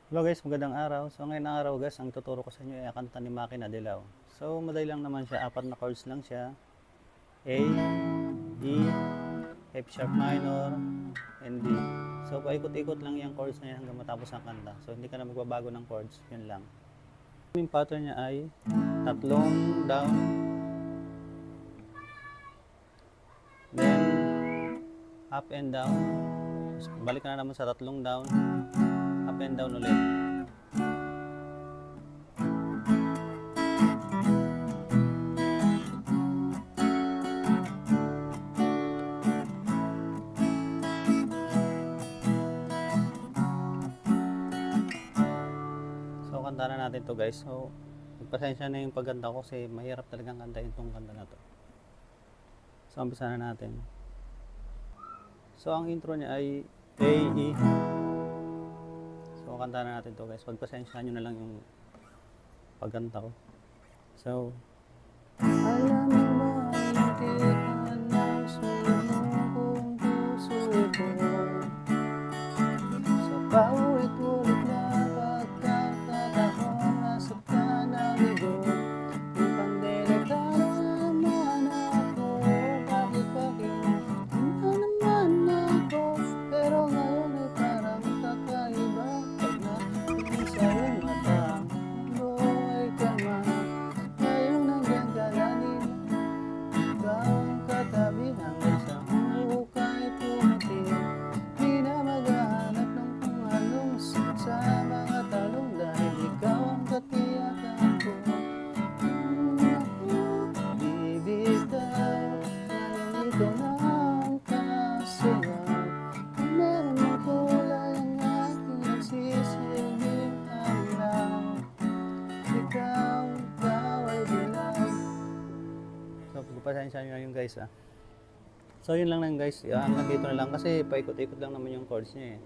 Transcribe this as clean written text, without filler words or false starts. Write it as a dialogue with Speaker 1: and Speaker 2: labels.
Speaker 1: Hello guys, magandang araw. So ngayon araw guys, ang tuturo ko sa inyo ay kanta ni Makina Dilaw. So madali lang naman siya, apat na chords lang siya. A, E, F sharp minor, and D. So paikot-ikot lang yung chords na yan hanggang matapos ang kanta. So hindi ka na magbabago ng chords, yun lang. Yung pattern niya ay tatlong down, then up and down. Balik ka na naman sa tatlong down, up and down ulit. So kanta na natin to guys. So magpasensya na yung pagganda ko kasi mahirap talagang kantahin tong kanta na to. So umpisa na natin. So ang intro niya ay A, E. So kanta na natin to guys. Pagpasensya nyo na lang yung pagganda ko. So alam mo ba hindi ka na sumukong puso ko sa paulit-ulit na pagkakataon nasaktan ang ligo. Di pandelikado naman ako, bakit hindi naman ako, pero ngayon ay parang kakaiba pag natingin sa iyong mata. Mundo ay kalma, ngayong nandiyan ka na din, ikaw ang katabi hanggang sa hukay pumati. Di na maghahanap ng kung anong sakit sa mga talong dahil ikaw ang katiyakan ko. Bibitaw na ganito na ang kasiyaw. Kung meron ng kulay ang aking nagsisilbing alaw, ikaw daw ay dilaw. So pagpasensya nyo na yung guys ah. So yun lang guys, hanggang dito na lang kasi paikot-ikot lang naman yung chords niya eh.